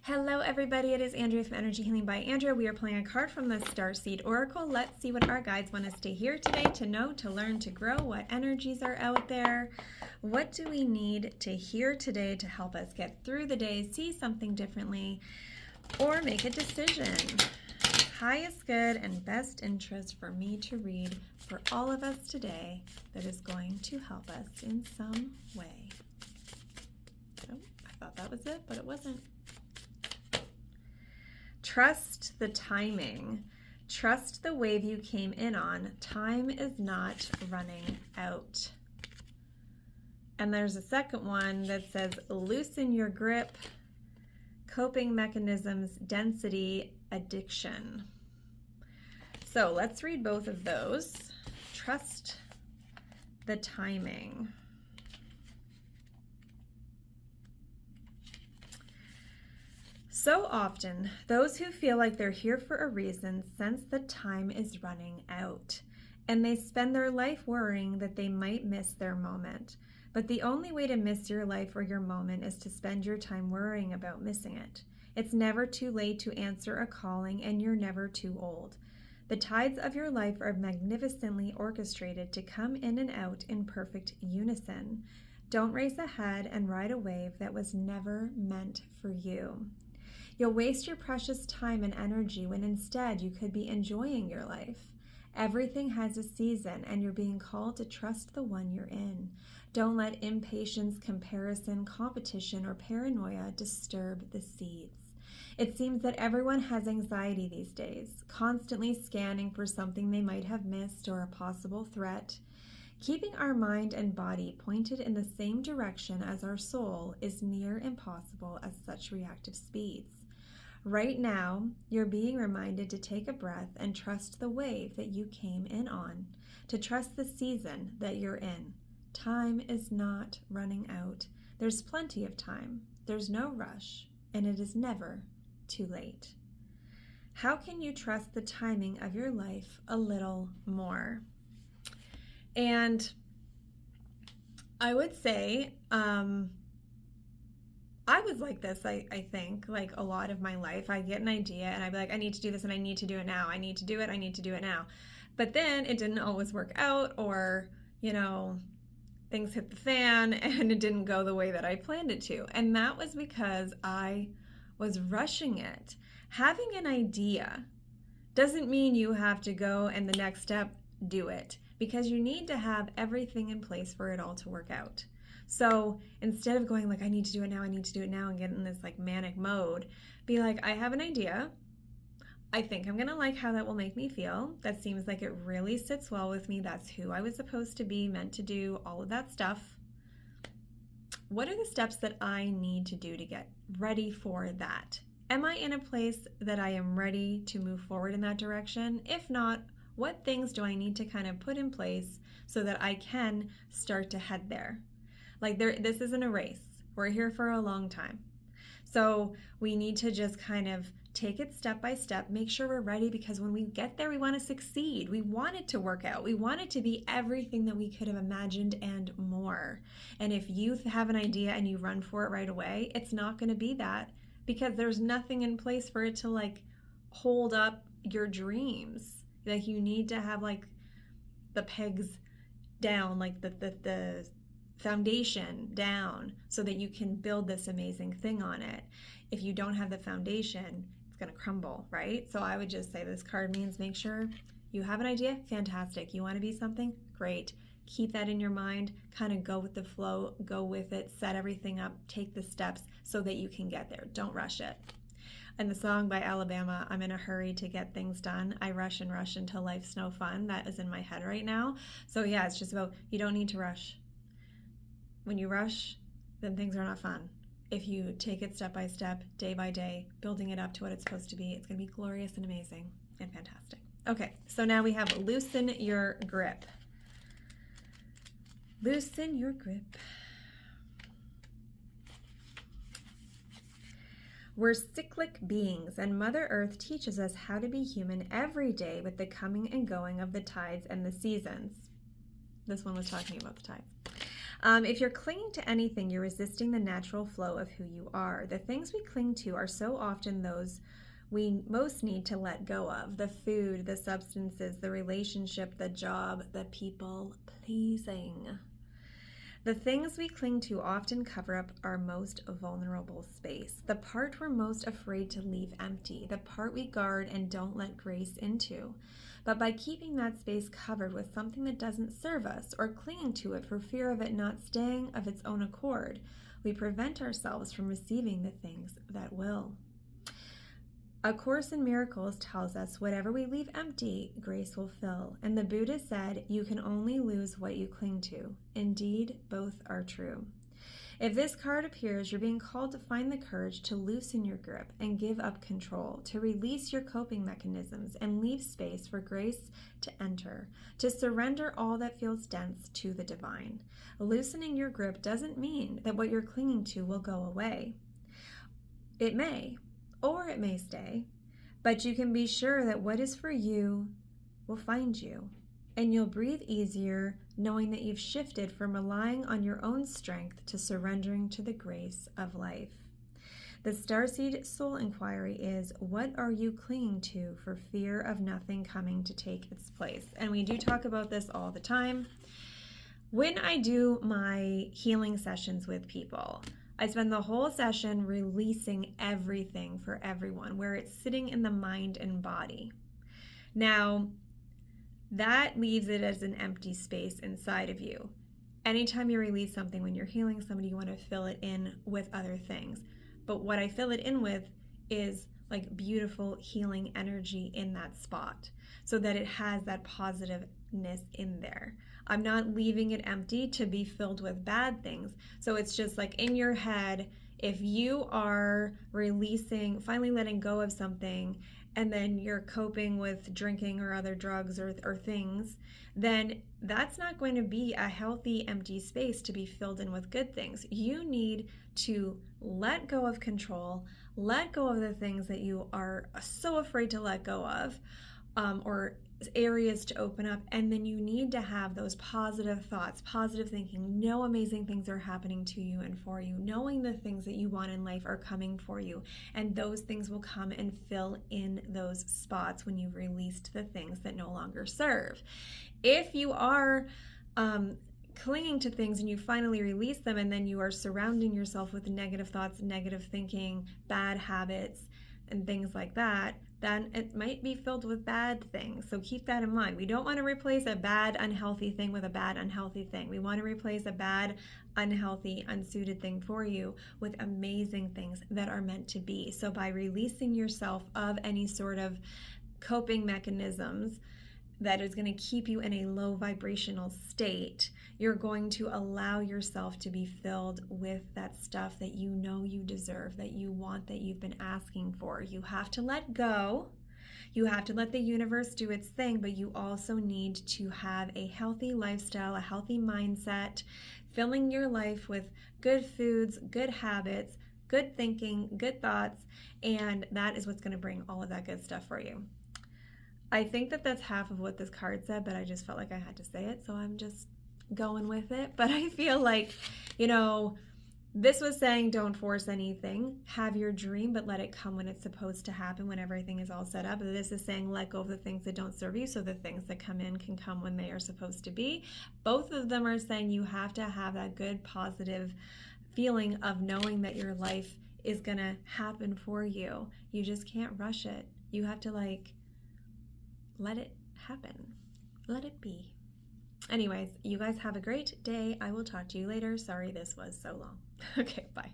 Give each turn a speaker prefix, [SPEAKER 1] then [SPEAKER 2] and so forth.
[SPEAKER 1] Hello everybody, it is Andrea from Energy Healing by Andrea. We are pulling a card from the Starseed Oracle. Let's see what our guides want us to hear today, to know, to learn, to grow, what energies are out there. What do we need to hear today to help us get through the day, see something differently, or make a decision? Highest good and best interest for me to read for all of us today that is going to help us in some way. Oh, I thought that was it, but it wasn't. Trust the timing. Trust the wave you came in on. Time is not running out. And there's a second one that says, loosen your grip, coping mechanisms, density, addiction. So let's read both of those. Trust the timing. So often, those who feel like they're here for a reason sense that time is running out, and they spend their life worrying that they might miss their moment. But the only way to miss your life or your moment is to spend your time worrying about missing it. It's never too late to answer a calling, and you're never too old. The tides of your life are magnificently orchestrated to come in and out in perfect unison. Don't race ahead and ride a wave that was never meant for you. You'll waste your precious time and energy when instead you could be enjoying your life. Everything has a season, and you're being called to trust the one you're in. Don't let impatience, comparison, competition, or paranoia disturb the seeds. It seems that everyone has anxiety these days, constantly scanning for something they might have missed or a possible threat. Keeping our mind and body pointed in the same direction as our soul is near impossible at such reactive speeds. Right now, you're being reminded to take a breath and trust the wave that you came in on, to trust the season that you're in. Time is not running out. There's plenty of time. There's no rush, and it is never too late. How can you trust the timing of your life a little more? And I would say, I was like this, I think, like a lot of my life. I get an idea and I'd be like, I need to do this and I need to do it now. I need to do it. I need to do it now. But then it didn't always work out, or, things hit the fan and it didn't go the way that I planned it to. And that was because I was rushing it. Having an idea doesn't mean you have to go and the next step do it, because you need to have everything in place for it all to work out. So instead of going like, I need to do it now, I need to do it now, and get in this like manic mode, be like, I have an idea. I think I'm going to like how that will make me feel. That seems like it really sits well with me. That's who I was supposed to be, meant to do, all of that stuff. What are the steps that I need to do to get ready for that? Am I in a place that I am ready to move forward in that direction? If not, what things do I need to kind of put in place so that I can start to head there? Like this isn't a race. We're here for a long time. So we need to just kind of take it step by step, make sure we're ready, because when we get there, we want to succeed. We want it to work out. We want it to be everything that we could have imagined and more. And if you have an idea and you run for it right away, it's not going to be that, because there's nothing in place for it to like hold up your dreams. Like you need to have like the pegs down, like the foundation down, so that you can build this amazing thing on it. If you don't have the foundation, it's going to crumble, right? So I would just say this card means make sure you have an idea. Fantastic. You want to be something? Great. Keep that in your mind, kind of go with the flow, go with it, set everything up, take the steps so that you can get there. Don't rush it. And the song by Alabama, I'm in a hurry to get things done. I rush and rush until life's no fun. That is in my head right now. So yeah, it's just about, you don't need to rush. When you rush, then things are not fun. If you take it step by step, day by day, building it up to what it's supposed to be, it's going to be glorious and amazing and fantastic. Okay, so now we have loosen your grip. Loosen your grip. We're cyclic beings, and Mother Earth teaches us how to be human every day with the coming and going of the tides and the seasons. This one was talking about the tides. If you're clinging to anything, you're resisting the natural flow of who you are. The things we cling to are so often those we most need to let go of: the food, the substances, the relationship, the job, the people pleasing. The things we cling to often cover up our most vulnerable space, the part we're most afraid to leave empty, the part we guard and don't let grace into. But by keeping that space covered with something that doesn't serve us, or clinging to it for fear of it not staying of its own accord, we prevent ourselves from receiving the things that will. A Course in Miracles tells us whatever we leave empty, grace will fill. And the Buddha said, you can only lose what you cling to. Indeed, both are true. If this card appears, you're being called to find the courage to loosen your grip and give up control, to release your coping mechanisms and leave space for grace to enter, to surrender all that feels dense to the divine. Loosening your grip doesn't mean that what you're clinging to will go away. It may, or it may stay, but you can be sure that what is for you will find you, and you'll breathe easier knowing that you've shifted from relying on your own strength to surrendering to the grace of life. The Starseed Soul Inquiry is, what are you clinging to for fear of nothing coming to take its place? And we do talk about this all the time. When I do my healing sessions with people, I spend the whole session releasing everything for everyone, where it's sitting in the mind and body. Now, that leaves it as an empty space inside of you. Anytime you release something, when you're healing somebody, you want to fill it in with other things. But what I fill it in with is like beautiful healing energy in that spot, so that it has that positiveness in there. I'm not leaving it empty to be filled with bad things. So it's just like in your head, if you are releasing, finally letting go of something, and then you're coping with drinking or other drugs or things, then that's not going to be a healthy, empty space to be filled in with good things. You need to let go of control, let go of the things that you are so afraid to let go of, or areas to open up, and then you need to have those positive thoughts, positive thinking, know amazing things are happening to you and for you, knowing the things that you want in life are coming for you, and those things will come and fill in those spots when you've released the things that no longer serve. If you are clinging to things and you finally release them, and then you are surrounding yourself with negative thoughts, negative thinking, bad habits, and things like that, then it might be filled with bad things. So keep that in mind. We don't want to replace a bad, unhealthy thing with a bad, unhealthy thing. We want to replace a bad, unhealthy, unsuited thing for you with amazing things that are meant to be. So by releasing yourself of any sort of coping mechanisms that is going to keep you in a low vibrational state, you're going to allow yourself to be filled with that stuff that you know you deserve, that you want, that you've been asking for. You have to let go. You have to let the universe do its thing, but you also need to have a healthy lifestyle, a healthy mindset, filling your life with good foods, good habits, good thinking, good thoughts, and that is what's going to bring all of that good stuff for you. I think that that's half of what this card said, but I just felt like I had to say it, so I'm just going with it. But I feel like, this was saying don't force anything. Have your dream, but let it come when it's supposed to happen, when everything is all set up. This is saying let go of the things that don't serve you, so the things that come in can come when they are supposed to be. Both of them are saying you have to have that good, positive feeling of knowing that your life is going to happen for you. You just can't rush it. You have to let it happen. Let it be. Anyways, you guys have a great day. I will talk to you later. Sorry this was so long. Okay, bye.